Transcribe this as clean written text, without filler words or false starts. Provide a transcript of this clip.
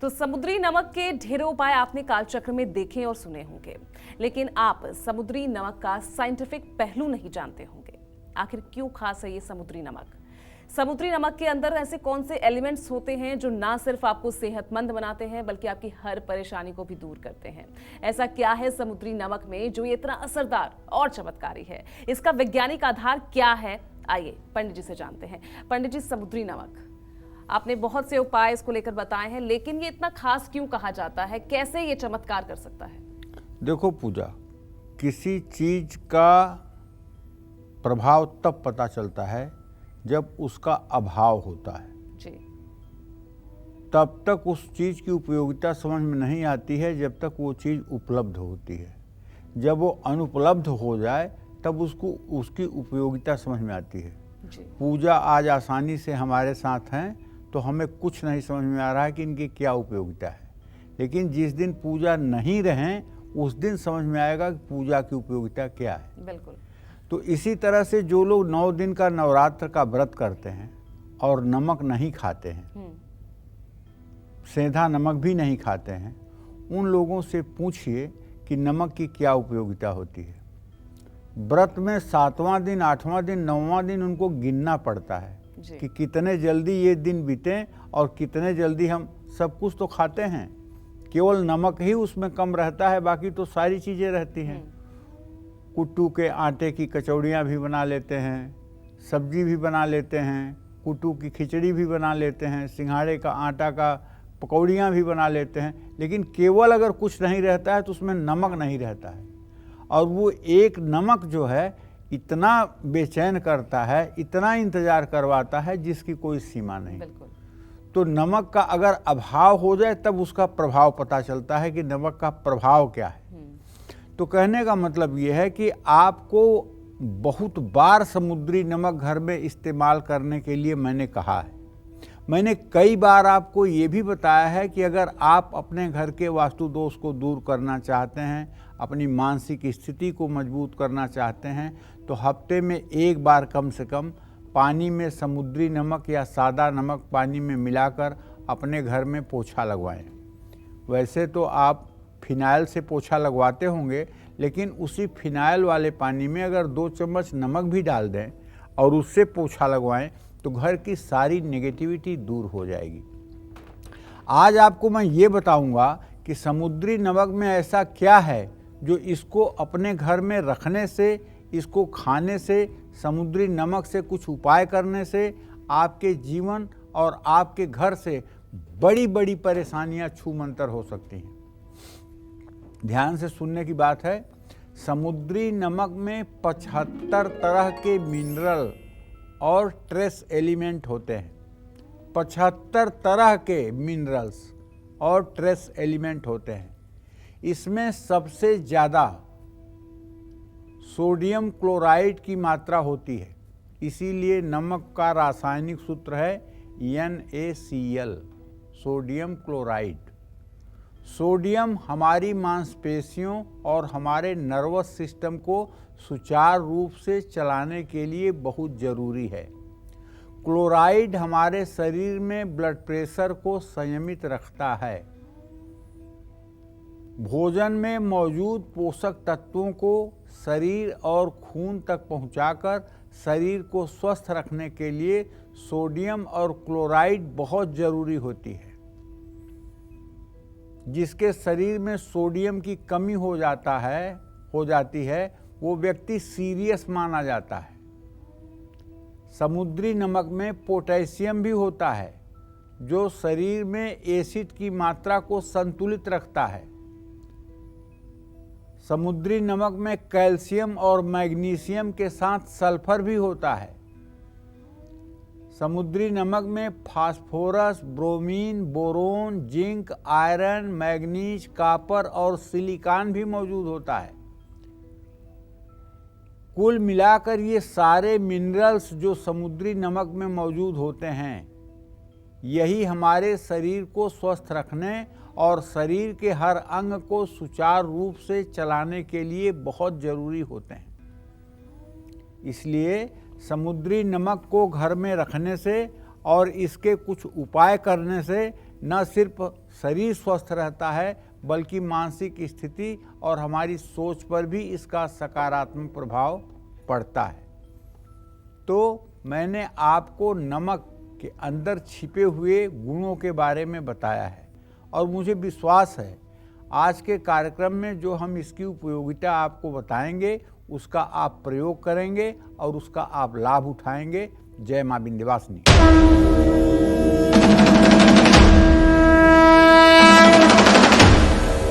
तो समुद्री नमक के ढेरों उपाय आपने कालचक्र में देखे और सुने होंगे, लेकिन आप समुद्री नमक का साइंटिफिक पहलू नहीं जानते होंगे। आखिर क्यों खास है ये समुद्री नमक? समुद्री नमक के अंदर ऐसे कौन से एलिमेंट्स होते हैं जो ना सिर्फ आपको सेहतमंद बनाते हैं बल्कि आपकी हर परेशानी को भी दूर करते हैं? ऐसा क्या है समुद्री नमक में जो ये इतना असरदार और चमत्कारी है? इसका वैज्ञानिक आधार क्या है? आइए पंडित जी से जानते हैं। पंडित जी, समुद्री नमक, आपने बहुत से उपाय इसको लेकर बताए हैं, लेकिन ये इतना खास क्यों कहा जाता है? कैसे ये चमत्कार कर सकता है? देखो पूजा, किसी चीज का प्रभाव तब पता चलता है जब उसका अभाव होता है। जी। तब तक उस चीज की उपयोगिता समझ में नहीं आती है जब तक वो चीज उपलब्ध होती है। जब वो अनुपलब्ध हो जाए तब उसको उसकी उपयोगिता समझ में आती है। जी। पूजा आज आसानी से हमारे साथ हैं तो हमें कुछ नहीं समझ में आ रहा है कि इनकी क्या उपयोगिता है, लेकिन जिस दिन पूजा नहीं रहें उस दिन समझ में आएगा कि पूजा की उपयोगिता क्या है। बिल्कुल। तो इसी तरह से जो लोग 9 दिन का नवरात्र का व्रत करते हैं और नमक नहीं खाते हैं, सेंधा नमक भी नहीं खाते हैं, उन लोगों से पूछिए कि नमक की क्या उपयोगिता होती है। व्रत में 7वां दिन, 8वां दिन, 9वां दिन उनको गिनना पड़ता है कि कितने जल्दी ये दिन बीते और कितने जल्दी हम सब कुछ तो खाते हैं, केवल नमक ही उसमें कम रहता है, बाकी तो सारी चीज़ें रहती हैं। कुट्टू के आटे की कचौड़ियाँ भी बना लेते हैं, सब्जी भी बना लेते हैं, कुट्टू की खिचड़ी भी बना लेते हैं, सिंघाड़े का आटा का पकौड़ियाँ भी बना लेते हैं, लेकिन केवल अगर कुछ नहीं रहता है तो उसमें नमक नहीं रहता है। और वो एक नमक जो है इतना बेचैन करता है, इतना इंतजार करवाता है जिसकी कोई सीमा नहीं। बिल्कुल। तो नमक का अगर अभाव हो जाए तब उसका प्रभाव पता चलता है कि नमक का प्रभाव क्या है। तो कहने का मतलब ये है कि आपको बहुत बार समुद्री नमक घर में इस्तेमाल करने के लिए मैंने कहा है। मैंने कई बार आपको ये भी बताया है कि अगर आप अपने घर के वास्तु दोष को दूर करना चाहते हैं, अपनी मानसिक स्थिति को मजबूत करना चाहते हैं, तो हफ्ते में एक बार कम से कम पानी में समुद्री नमक या सादा नमक पानी में मिलाकर अपने घर में पोछा लगवाएं। वैसे तो आप फिनाइल से पोछा लगवाते होंगे, लेकिन उसी फिनाइल वाले पानी में अगर 2 चम्मच नमक भी डाल दें और उससे पोछा लगवाएं तो घर की सारी नेगेटिविटी दूर हो जाएगी। आज आपको मैं ये बताऊंगा कि समुद्री नमक में ऐसा क्या है जो इसको अपने घर में रखने से, इसको खाने से, समुद्री नमक से कुछ उपाय करने से आपके जीवन और आपके घर से बड़ी बड़ी परेशानियां छूमंतर हो सकती हैं। ध्यान से सुनने की बात है। समुद्री नमक में 75 तरह के मिनरल और ट्रेस एलिमेंट होते हैं। 75 तरह के मिनरल्स और ट्रेस एलिमेंट होते हैं। इसमें सबसे ज़्यादा सोडियम क्लोराइड की मात्रा होती है, इसीलिए नमक का रासायनिक सूत्र है NaCl, सोडियम क्लोराइड। सोडियम हमारी मांसपेशियों और हमारे नर्वस सिस्टम को सुचारू रूप से चलाने के लिए बहुत ज़रूरी है। क्लोराइड हमारे शरीर में ब्लड प्रेशर को संयमित रखता है। भोजन में मौजूद पोषक तत्वों को शरीर और खून तक पहुंचाकर शरीर को स्वस्थ रखने के लिए सोडियम और क्लोराइड बहुत ज़रूरी होती है। जिसके शरीर में सोडियम की कमी हो जाती है वो व्यक्ति सीरियस माना जाता है। समुद्री नमक में पोटेशियम भी होता है जो शरीर में एसिड की मात्रा को संतुलित रखता है। समुद्री नमक में कैल्शियम और मैग्नीशियम के साथ सल्फर भी होता है। समुद्री नमक में phosphorus, bromine, boron, zinc, iron, manganese, copper और सिलिकॉन भी मौजूद होता है। कुल मिलाकर ये सारे मिनरल्स जो समुद्री नमक में मौजूद होते हैं, यही हमारे शरीर को स्वस्थ रखने और शरीर के हर अंग को सुचारू रूप से चलाने के लिए बहुत ज़रूरी होते हैं। इसलिए समुद्री नमक को घर में रखने से और इसके कुछ उपाय करने से न सिर्फ शरीर स्वस्थ रहता है बल्कि मानसिक स्थिति और हमारी सोच पर भी इसका सकारात्मक प्रभाव पड़ता है। तो मैंने आपको नमक के अंदर छिपे हुए गुणों के बारे में बताया है और मुझे विश्वास है आज के कार्यक्रम में जो हम इसकी उपयोगिता आपको बताएंगे उसका आप प्रयोग करेंगे और उसका आप लाभ उठाएंगे। जय मां विंध्यवासिनी।